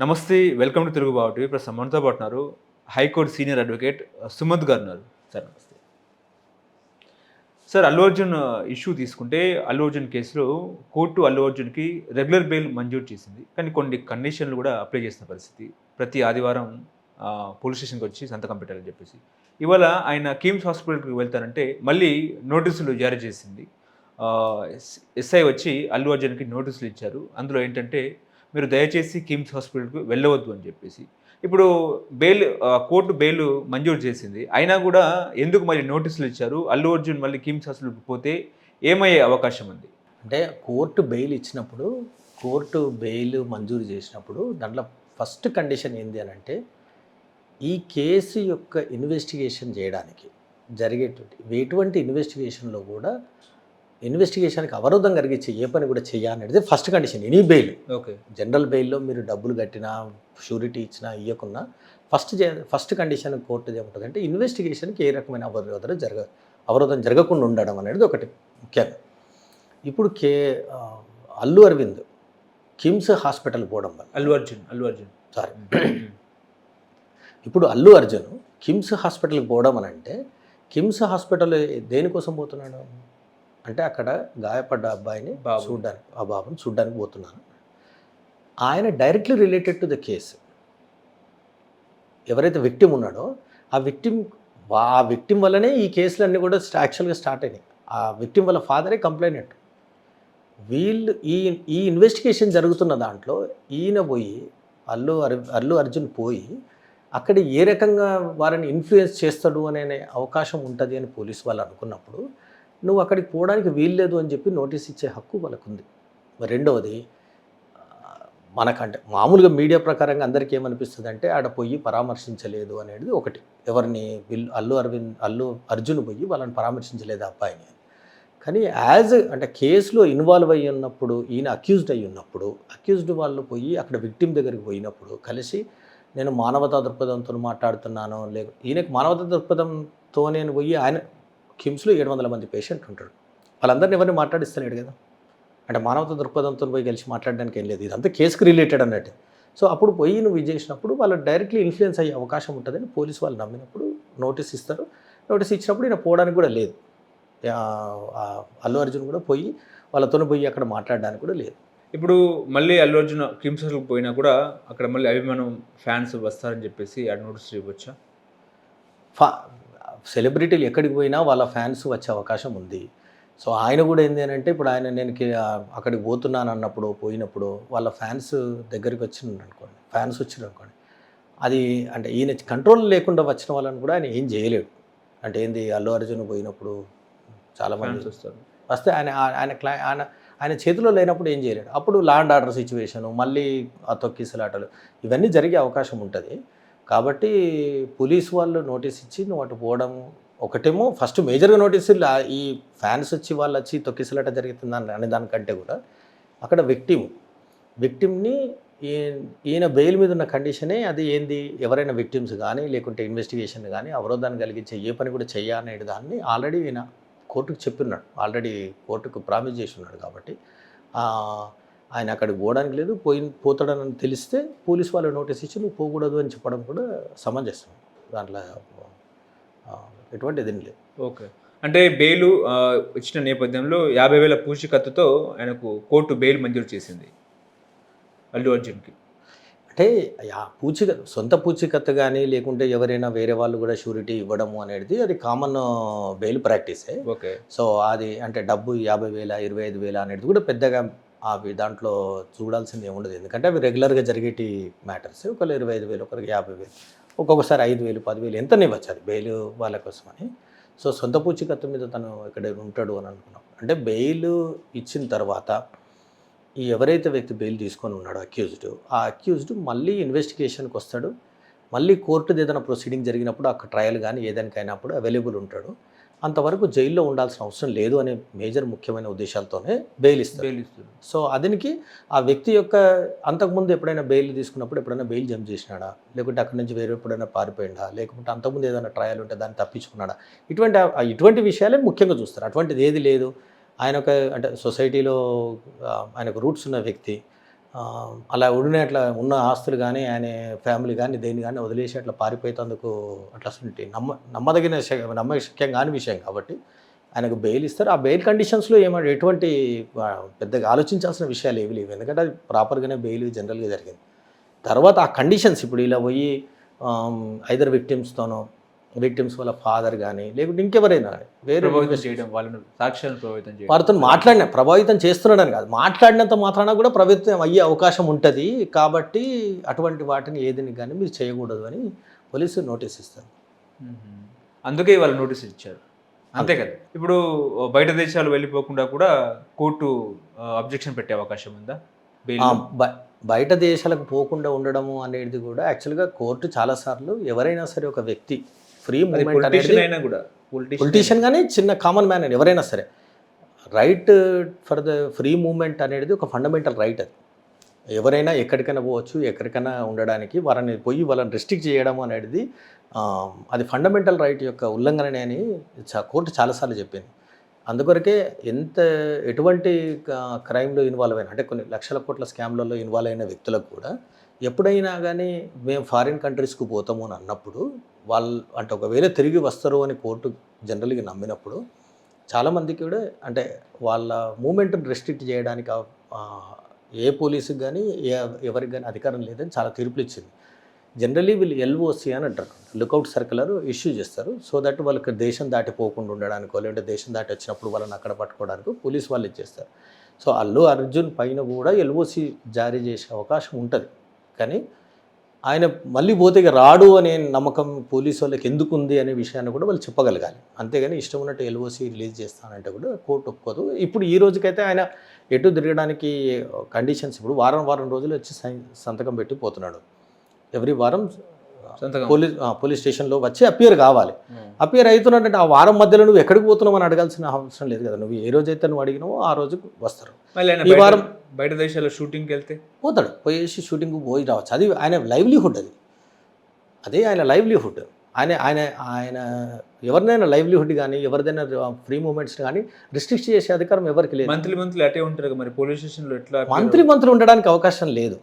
నమస్తే. Welcome to Telugu బావ TV. ప్రస్తుతం మనతో పాటు ఉన్నారు హైకోర్టు సీనియర్ అడ్వకేట్ సుమంత్ గారు ఉన్నారు. సార్ నమస్తే. సార్ అల్లు అర్జున్ ఇష్యూ తీసుకుంటే అల్లు అర్జున్ కేసులో కోర్టు అల్లు అర్జున్‌కి రెగ్యులర్ బెయిల్ మంజూరు చేసింది. కానీ కొన్ని కండిషన్‌లు కూడా అప్లై చేసిన పరిస్థితి. ప్రతి ఆదివారం పోలీస్ స్టేషన్‌కి వచ్చి సంతకం పెట్టాలని చెప్పేసి. ఇవాళ ఆయన కిమ్స్ హాస్పిటల్‌కి వెళ్తానంటే మళ్ళీ నోటీసులు జారీ చేసింది. ఎస్ఐ వచ్చి అల్లు అర్జున్‌కి నోటీసులు ఇచ్చారు. అందులో ఏంటంటే మీరు దయచేసి కిమ్స్ హాస్పిటల్‌కి వెళ్ళవద్దు అని చెప్పేసి. ఇప్పుడు కోర్టు బెయిల్ మంజూరు చేసింది. అయినా కూడా ఎందుకు మరి నోటీసులు ఇచ్చారు? అల్లు అర్జున్ మళ్ళీ కిమ్స్ హాస్పిటల్‌కి పోతే ఏమయ్యే అవకాశం ఉంది? అంటే కోర్టు బెయిల్ ఇచ్చినప్పుడు, కోర్టు బెయిల్ మంజూరు చేసినప్పుడు దాంట్లో ఫస్ట్ కండిషన్ ఏంది అనంటే, ఈ కేసు యొక్క ఇన్వెస్టిగేషన్ చేయడానికి ఎటువంటి ఇన్వెస్టిగేషన్‌లో కూడా ఇన్వెస్టిగేషన్‌కి అవరోధం కలిగించే ఏ పని కూడా అనేది first condition any bail. Okay. General బెయిల్‌లో మీరు డబ్బులు కట్టినా, షూరిటీ ఇచ్చినా, ఇయ్యకున్నా ఫస్ట్ కండిషన్ కోర్టుది ఏముంటుందంటే ఇన్వెస్టిగేషన్‌కి ఏ రకమైన అవరోధం జరగకుండా ఉండడం అనేది ఒకటి ముఖ్యంగా. ఇప్పుడు అల్లు అరవింద్ కిమ్స్ హాస్పిటల్ పోవడం వల్ల అల్లు అర్జున్. సారీ ఇప్పుడు అల్లు అర్జున్ కిమ్స్ హాస్పిటల్కి పోవడం అని అంటే కిమ్స్ హాస్పిటల్ దేనికోసం పోతున్నాడు అంటే అక్కడ గాయపడ్డ అబ్బాయిని చూడడానికి ఆ బాబుని చూడడానికి పోతున్నాను. ఆయన directly related to the case. ఎవరైతే విక్టిమ్ ఉన్నాడో ఆ విక్టిమ్ వల్లనే ఈ కేసులన్నీ కూడా యాక్చువల్గా స్టార్ట్ అయినాయి. ఆ విక్టిమ్ వాళ్ళ ఫాదరే కంప్లైనెంట్. ఈ ఇన్వెస్టిగేషన్ జరుగుతున్న దాంట్లో ఈయన పోయి అల్లు అర్జున్ పోయి అక్కడ ఏ రకంగా వారిని ఇన్ఫ్లుయెన్స్ చేస్తాడు అనే అవకాశం ఉంటుంది అని పోలీసు వాళ్ళు అనుకున్నప్పుడు నువ్వు అక్కడికి పోవడానికి వీల్లేదు అని చెప్పి నోటీస్ ఇచ్చే హక్కు వాళ్ళకు ఉంది. రెండవది మనకంటే మామూలుగా మీడియా ప్రకారంగా అందరికీ ఏమనిపిస్తుంది అంటే ఆడ పోయి పరామర్శించలేదు అనేది ఒకటి. ఎవరిని అల్లు అర్జున్ పోయి వాళ్ళని పరామర్శించలేదు అబ్బాయిని. కానీ అంటే కేసులో ఇన్వాల్వ్ అయ్యి ఉన్నప్పుడు ఈయన అక్యూజ్డ్ వాళ్ళు పోయి అక్కడ విక్టిమ్ దగ్గరికి పోయినప్పుడు కలిసి నేను మానవతా దృక్పథంతో మాట్లాడుతున్నాను ఈయనకు మానవతా దృక్పథంతో నేను పోయి ఆయన కిమ్స్లో 700 మంది పేషెంట్ ఉంటాడు. వాళ్ళందరినీ ఎవరిని మాట్లాడిస్తున్నాడు కదా. అంటే మానవతా దృక్పథంతో పోయి కలిసి మాట్లాడడానికి ఏం లేదు. ఇదంతా కేసుకు రిలేటెడ్ అన్నట్టు. సో అప్పుడు పోయి నువ్వు ఇది చేసినప్పుడు వాళ్ళు డైరెక్ట్లీ ఇన్ఫ్లుయెన్స్ అయ్యే అవకాశం ఉంటుందని పోలీసు వాళ్ళు నమ్మినప్పుడు నోటీస్ ఇస్తారు. నోటీస్ ఇచ్చినప్పుడు ఈయన పోవడానికి కూడా లేదు. అల్లు అర్జున్ కూడా పోయి వాళ్ళతో పోయి అక్కడ మాట్లాడడానికి కూడా లేదు. ఇప్పుడు మళ్ళీ అల్లు అర్జున్ కిమ్స్ హాస్పిటల్‌కి పోయినా కూడా అక్కడ మళ్ళీ అభిమానం ఫ్యాన్స్ వస్తారని చెప్పేసి ఆ నోటీసులు ఇవ్వచ్చా? సెలబ్రిటీలు ఎక్కడికి పోయినా వాళ్ళ ఫ్యాన్స్ వచ్చే అవకాశం ఉంది. సో ఆయన కూడా ఏంది అని అంటే ఇప్పుడు నేను అక్కడికి పోతున్నాను అన్నప్పుడు పోయినప్పుడు వాళ్ళ ఫ్యాన్స్ దగ్గరికి వచ్చిండ్రు అనుకోండి అది అంటే ఈయన కంట్రోల్ లేకుండా వచ్చిన వాళ్ళని కూడా ఆయన ఏం చేయలేడు. అంటే ఏంది అల్లు అర్జున్ పోయినప్పుడు చాలామంది వస్తే ఆయన చేతిలో లేనప్పుడు ఏం చేయలేడు. అప్పుడు లా అండ్ ఆర్డర్ సిచ్యువేషను మళ్ళీ ఆ తొక్కిసలాటలు ఇవన్నీ జరిగే అవకాశం ఉంటుంది. కాబట్టి పోలీసు వాళ్ళు నోటీస్ ఇచ్చి నువ్వు అటు పోవడం ఒకటేమో ఫస్ట్ మేజర్గా నోటీసులు ఈ ఫ్యాన్స్ వాళ్ళు వచ్చి తొక్కిసలాట జరుగుతుందని అనే దానికంటే కూడా అక్కడ విక్టిమ్ని ఈయన బెయిల్ మీద ఉన్న కండిషనే అది ఏంది ఎవరైనా విక్టిమ్స్ కానీ లేకుంటే ఇన్వెస్టిగేషన్ కానీ అవరోధాన్ని కలిగించే ఏ పని కూడా చెయ్యనేది దాన్ని ఆల్రెడీ ఈయన కోర్టుకు చెప్పిన్నాడు. ఆల్రెడీ కోర్టుకు ప్రామిస్ చేసి ఉన్నాడు. కాబట్టి ఆయన అక్కడికి పోవడానికి లేదు. పోతాడని తెలిస్తే పోలీసు వాళ్ళు నోటీస్ ఇచ్చి నువ్వు పోకూడదు అని చెప్పడం కూడా సమంజసం. దాంట్లో ఎటువంటిది లేదు. ఓకే. అంటే బెయిల్ ఇచ్చిన నేపథ్యంలో 50,000 పూచీకత్తుతో ఆయనకు కోర్టు బెయిల్ మంజూరు చేసింది అల్లు అర్జున్‌కి. అంటే సొంత పూచీకత్తు కానీ లేకుంటే ఎవరైనా వేరే వాళ్ళు కూడా షూరిటీ ఇవ్వడము అనేది అది కామన్ బెయిల్ ప్రాక్టీసే. ఓకే. సో అది అంటే డబ్బు 50,000 25,000 అనేది కూడా పెద్దగా అవి దాంట్లో చూడాల్సింది ఏముండదు. ఎందుకంటే అవి రెగ్యులర్గా జరిగేటి మ్యాటర్స్. ఒకరు 25,000 ఒకరికి 50,000 ఒక్కొక్కసారి 5,000 10,000 ఎంతనే ఇవ్వచ్చు అది బెయిల్ వాళ్ళ కోసమని. సో సొంత పూచీకత్తు మీద తను ఇక్కడ ఉంటాడు అని అనుకున్నాం. అంటే బెయిల్ ఇచ్చిన తర్వాత ఎవరైతే వ్యక్తి బెయిల్ తీసుకొని ఉన్నాడో ఆ అక్యూజ్డ్ మళ్ళీ ఇన్వెస్టిగేషన్కి వస్తాడు. మళ్ళీ కోర్టుది ఏదైనా ప్రొసీడింగ్ జరిగినప్పుడు అక్కడ ట్రయల్ కానీ ఏదానికైనప్పుడు అవైలబుల్ ఉంటాడు. అంతవరకు జైల్లో ఉండాల్సిన అవసరం లేదు అనే మేజర్ ముఖ్యమైన ఉద్దేశాలతోనే బెయిల్ ఇస్తారు. సో అతనికి ఆ వ్యక్తి యొక్క అంతకుముందు ఎప్పుడైనా బెయిల్ తీసుకున్నప్పుడు ఎప్పుడైనా బెయిల్ జంప్ చేసినాడా, లేకుంటే అక్కడి నుంచి వేరే ఎప్పుడైనా పారిపోయిందా, లేకుంటే అంతకుముందు ఏదైనా ట్రయల్ ఉంటే దాన్ని తప్పించుకున్నాడా, ఇటువంటి విషయాలే ముఖ్యంగా చూస్తారు. అటువంటిది ఏది లేదు. ఆయన అంటే సొసైటీలో ఆయనకు రూట్స్ ఉన్న వ్యక్తి, అలా ఉడినే అట్లా ఉన్న ఆస్తులు కానీ ఆయన ఫ్యామిలీ కానీ దేన్ని కానీ వదిలేసి అట్లా పారిపోయేందుకు అట్లా నమ్మదగిన నమ్మశక్యం కాని విషయం కాబట్టి ఆయనకు బెయిల్ ఇస్తారు. ఆ బెయిల్ కండిషన్స్లో ఎటువంటి పెద్దగా ఆలోచించాల్సిన విషయాలు ఏవి లేవు, ఎందుకంటే అది ప్రాపర్గానే బెయిల్ జనరల్గా జరిగింది. తర్వాత ఆ కండిషన్స్ ఇప్పుడు ఇలా పోయి ఐదర్ విక్టిమ్స్ వాళ్ళ ఫాదర్ కానీ లేకుంటే ఇంకెవరైనా వేరే ప్రభావితం చేయడం, వాళ్ళను సాక్ష్యాలను ప్రభావితం చేయడం, వారితో ప్రభావితం చేస్తున్నాడని కాదు, మాట్లాడినంత మాత్రాన కూడా ప్రభావితం అయ్యే అవకాశం ఉంటుంది. కాబట్టి అటువంటి వాటిని ఏదిని కానీ మీరు చేయకూడదు అని పోలీసులు నోటీస్ ఇస్తారు. అందుకే వాళ్ళు నోటీస్ ఇచ్చారు, అంతే కదా. ఇప్పుడు బయట దేశాలు వెళ్ళిపోకుండా కూడా కోర్టు అబ్జెక్షన్ పెట్టే అవకాశం ఉందా? బయట దేశాలకు పోకుండా ఉండడము అనేది కూడా యాక్చువల్గా కోర్టు చాలాసార్లు ఎవరైనా సరే ఒక వ్యక్తి ఫ్రీ మూమెంట్ అనేది పొలిటీషియన్ కానీ చిన్న కామన్ మ్యాన్ అని ఎవరైనా సరే right for the free moment అనేది ఒక ఫండమెంటల్ రైట్. అది ఎవరైనా ఎక్కడికైనా పోవచ్చు, ఎక్కడికైనా ఉండడానికి వాళ్ళని రెస్ట్రిక్ట్ చేయడం అనేది అది ఫండమెంటల్ రైట్ యొక్క ఉల్లంఘన అని కోర్టు చాలాసార్లు చెప్పింది. అందుకొరకే ఎటువంటి క్రైమ్లో ఇన్వాల్వ్ అయినా, అంటే కొన్ని లక్షల కోట్ల స్కామ్లలో ఇన్వాల్వ్ అయిన వ్యక్తులకు కూడా ఎప్పుడైనా కానీ మేము ఫారిన్ కంట్రీస్కి పోతాము అని అన్నప్పుడు వాళ్ళు అంటే ఒకవేళ తిరిగి వస్తారు అని కోర్టు జనరల్గా నమ్మినప్పుడు చాలామందికి కూడా అంటే వాళ్ళ మూమెంట్ని రెస్ట్రిక్ట్ చేయడానికి ఏ పోలీసుకి కానీ ఎవరికి కానీ అధికారం లేదని చాలా తీర్పులు ఇచ్చింది. జనరలీ వీళ్ళు ఎల్ఓసి అని అంటారు, లుకౌట్ సర్కులర్ ఇష్యూ చేస్తారు. సో దట్ వాళ్ళకి దేశం దాటిపోకుండా ఉండడానికో లేదంటే దేశం దాటి వచ్చినప్పుడు వాళ్ళని అక్కడ పట్టుకోవడానికి పోలీసు వాళ్ళు ఇచ్చేస్తారు. సో అల్లు అర్జున్ పైన కూడా ఎల్ఓసి జారీ చేసే అవకాశం ఉంటుంది. కానీ ఆయన మళ్ళీ పోతే రాడు అనే నమ్మకం పోలీసు వాళ్ళకి ఎందుకు ఉంది అనే విషయాన్ని కూడా వాళ్ళు చెప్పగలగాలి. అంతేగాని ఇష్టం ఉన్నట్టు ఎల్ఓసి రిలీజ్ చేస్తానంటే కూడా కోర్టు ఒప్పుకోదు. ఇప్పుడు ఈ రోజుకైతే ఆయన ఎటు తిరగడానికి కండిషన్స్ ఇప్పుడు వారం రోజులు వచ్చి సంతకం పెట్టి పోతున్నాడు. ఎవ్రీ వారం పోలీస్ స్టేషన్లో వచ్చి అపియర్ కావాలి. అపియర్ అవుతున్నాడంటే ఆ వారం మధ్యలో నువ్వు ఎక్కడికి పోతున్నావు అని అడగాల్సిన అవసరం లేదు కదా. నువ్వు ఏ రోజైతే నువ్వు అడిగినావో ఆ రోజు వస్తారు. ఈ వారం బయట దేశాల్లో షూటింగ్కి వెళ్తే పోతాడు, పోయేసి షూటింగ్ పోయి రావచ్చు. అది ఆయన లైవ్లీహుడ్, అదే ఆయన లైవ్లీహుడ్. ఆయన ఎవరినైనా లైవ్లీహుడ్ కానీ ఎవరిదైనా ఫ్రీ మూమెంట్స్ కానీ రిస్ట్రిక్ట్ చేసే అధికారం ఎవరికి లేదు. మంత్లీ అటే ఉంటారు మరి పోలీస్ స్టేషన్లో ఎట్లా మంత్లీ ఉండడానికి అవకాశం లేదు.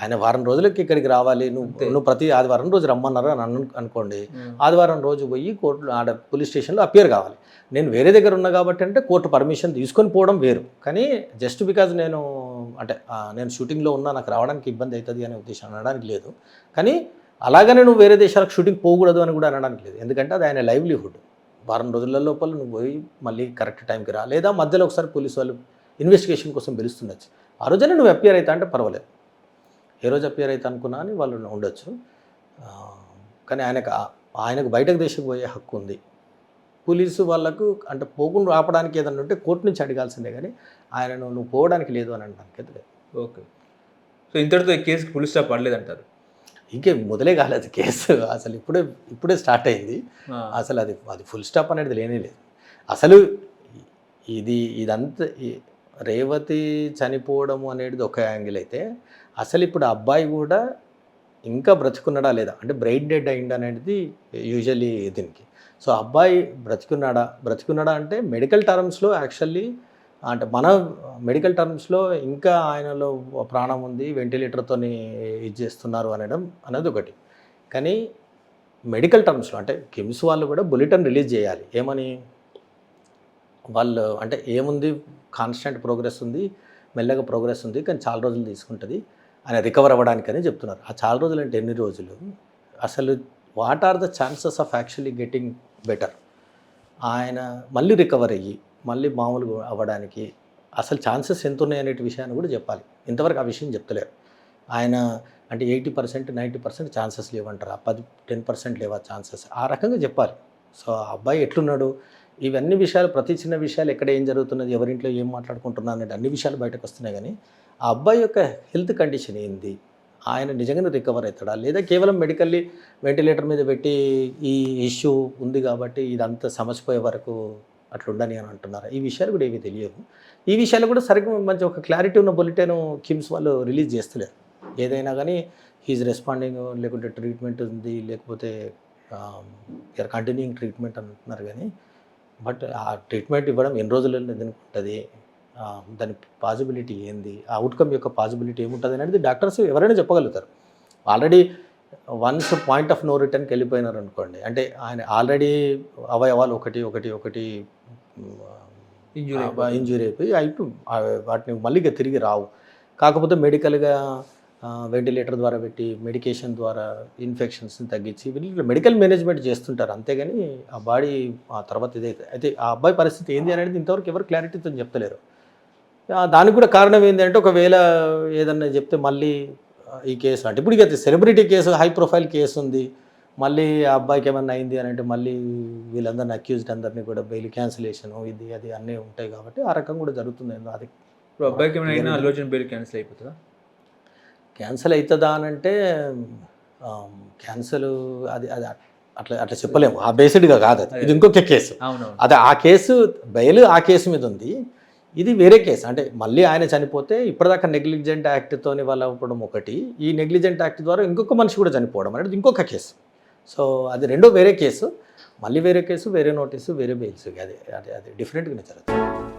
ఆయన వారం రోజులకి ఇక్కడికి రావాలి, నువ్వు ప్రతి ఆదివారం రోజు రమ్మన్నారు అని అనుకోండి, ఆదివారం రోజు పోయి కోర్టు ఆడ పోలీస్ స్టేషన్లో అపియర్ కావాలి. నేను వేరే దగ్గర ఉన్నా కాబట్టి అంటే కోర్టు పర్మిషన్ తీసుకొని పోవడం వేరు. కానీ జస్ట్ బికాజ్ నేను షూటింగ్లో ఉన్నా నాకు రావడానికి ఇబ్బంది అవుతుంది అనే ఉద్దేశం అనడానికి లేదు. కానీ అలాగనే నువ్వు వేరే దేశాలకు షూటింగ్ పోకూడదు అని కూడా అనడానికి లేదు. ఎందుకంటే అది ఆయన లైవ్లీహుడ్. వారం రోజుల లోపల నువ్వు పోయి మళ్ళీ కరెక్ట్ టైంకి రా, లేదా మధ్యలో ఒకసారి పోలీసు వాళ్ళు ఇన్వెస్టిగేషన్ కోసం పిలుస్తుండొచ్చు. ఆ రోజునే నువ్వు అపియర్ అవుతా అంటే పర్వాలేదు, ఏ రోజు అపియర్ అయితే అనుకున్నా అని వాళ్ళు ఉండొచ్చు. కానీ ఆయనకు బయటకు దేశకు పోయే హక్కు ఉంది. పోలీసు వాళ్ళకు అంటే పోకుండా ఆపడానికి ఏదన్నా ఉంటే కోర్టు నుంచి అడగాల్సిందే, కానీ ఆయనను నువ్వు పోవడానికి లేదు అని అనడానికి లేదు. ఓకే, సో ఇంతటితో ఈ కేసుకి ఫుల్ స్టాప్ పడలేదంటారు? ఇంకే మొదలే కాలేదు కేసు, అసలు ఇప్పుడే స్టార్ట్ అయింది. అసలు అది ఫుల్ స్టాప్ అనేది లేనే లేదు. అసలు ఇదంతా రేవతి చనిపోవడము అనేది ఒక యాంగిల్ అయితే, అసలు ఇప్పుడు అబ్బాయి కూడా ఇంకా బ్రతుకున్నాడా లేదా అంటే బ్రెయిన్ డెడ్ అయింది అనేది యూజువల్లీ దీనికి. సో అబ్బాయి బ్రతుకున్నాడా అంటే మెడికల్ టర్మ్స్లో యాక్చువల్లీ అంటే మన మెడికల్ టర్మ్స్లో ఇంకా ఆయనలో ప్రాణం ఉంది, వెంటిలేటర్తో ఇది చేస్తున్నారు అనేది ఒకటి. కానీ మెడికల్ టర్మ్స్లో అంటే కిమ్స్ వాళ్ళు కూడా బులెటిన్ రిలీజ్ చేయాలి. ఏమని వాళ్ళు అంటే ఏముంది, కాన్స్టెంట్ ప్రోగ్రెస్ ఉంది, మెల్లగా ప్రోగ్రెస్ ఉంది, కానీ చాలా రోజులు తీసుకుంటుంది ఆయన రికవర్ అవ్వడానికని చెప్తున్నారు. ఆ చాలా రోజులు అంటే ఎన్ని రోజులు? అసలు what are the chances of actually getting better? ఆయన మళ్ళీ రికవర్ అయ్యి మళ్ళీ మామూలుగా అవ్వడానికి అసలు ఛాన్సెస్ ఎంత ఉన్నాయి అనే విషయాన్ని కూడా చెప్పాలి. ఇంతవరకు ఆ విషయం చెప్తలేరు. ఆయన అంటే 80% 90% ఛాన్సెస్ లేవంటారు, 10% లేవా ఛాన్సెస్, ఆ రకంగా చెప్పాలి. సో ఆ అబ్బాయి ఎట్లున్నాడు, ఇవన్నీ విషయాలు, ప్రతి చిన్న విషయాలు, ఎక్కడ ఏం జరుగుతున్నది, ఎవరింట్లో ఏం మాట్లాడుకుంటున్నా అనేది అన్ని విషయాలు బయటకు వస్తున్నాయి. కానీ ఆ అబ్బాయి యొక్క హెల్త్ కండిషన్ ఏంది, ఆయన నిజంగానే రికవర్ అవుతాడా లేదా కేవలం మెడికల్లీ వెంటిలేటర్ మీద పెట్టి ఈ ఇష్యూ ఉంది కాబట్టి ఇదంతా సమసిపోయే వరకు అట్లుండని అని అంటున్నారు. ఈ విషయాలు కూడా ఏమీ తెలియదు. ఈ విషయాలు కూడా సరిగ్గా మంచి ఒక క్లారిటీ ఉన్న బులెటిన్ కిమ్స్ వాళ్ళు రిలీజ్ చేస్తలేరు. ఏదైనా కానీ హీజ్ రెస్పాండింగ్, లేకుంటే ట్రీట్మెంట్ ఉంది, లేకపోతే కంటిన్యూయింగ్ ట్రీట్మెంట్ అంటున్నారు. కానీ బట్ ఆ ట్రీట్మెంట్ ఇవ్వడం ఎన్ని రోజులు ఉంటుంది దాని పాజిబిలిటీ ఏంది, ఆ అవుట్కమ్ యొక్క పాజిబిలిటీ ఏముంటుంది అనేది డాక్టర్స్ ఎవరైనా చెప్పగలుగుతారు. Already once point of no రిటర్న్కి వెళ్ళిపోయినారు అనుకోండి, అంటే ఆయన ఆల్రెడీ అవయవాలు ఒకటి ఇంజురీ అయిపోయి వాటిని మళ్ళీ తిరిగి రావు. కాకపోతే మెడికల్గా వెంటిలేటర్ ద్వారా పెట్టి మెడికేషన్ ద్వారా ఇన్ఫెక్షన్స్ని తగ్గించి వీళ్ళు మెడికల్ మేనేజ్మెంట్ చేస్తుంటారు, అంతేగాని ఆ బాడీ ఆ తర్వాత ఇదైతే అయితే ఆ అబ్బాయి పరిస్థితి ఏంది అనేది ఇంతవరకు ఎవరు క్లారిటీతో చెప్తలేరు. దానికి కూడా కారణం ఏంటంటే ఒకవేళ ఏదన్నా చెప్తే మళ్ళీ ఈ కేసు అంటే ఇప్పుడు ఇక celebrity case, high profile case ఉంది, మళ్ళీ ఆ అబ్బాయికి ఏమన్నా అయింది అని అంటే మళ్ళీ వీళ్ళందరినీ అక్యూజ్డ్ అందరినీ కూడా బెయిల్ క్యాన్సిలేషన్ ఇది అది అన్నీ ఉంటాయి కాబట్టి ఆ రకం కూడా జరుగుతుంది. అది ఇప్పుడు అబ్బాయికి ఏమైనా అయినా అల్లు అర్జున్ బెయిల్ క్యాన్సిల్ అయిపోతుందా? క్యాన్సిల్ అవుతుందా అని అంటే క్యాన్సిల్ అది అది అట్లా అట్లా చెప్పలేము, ఆ బేస్డ్గా కాదు, అది ఇది ఇంకొక కేసు. అవునవును. అది ఆ కేసు బెయిల్ ఆ కేసు మీద ఉంది, ఇది వేరే కేసు. అంటే మళ్ళీ ఆయన చనిపోతే ఇప్పటిదాకా నెగ్లిజెంట్ యాక్ట్తోని వాళ్ళు అవ్వడం ఒకటి, ఈ నెగ్లిజెంట్ యాక్ట్ ద్వారా ఇంకొక మనిషి కూడా చనిపోవడం అనేది ఇంకొక కేసు. సో అది రెండో వేరే కేసు, మళ్ళీ వేరే కేసు, వేరే నోటీసు, వేరే బెయిల్స్, అది అది అది డిఫరెంట్గానే జరుగుతుంది.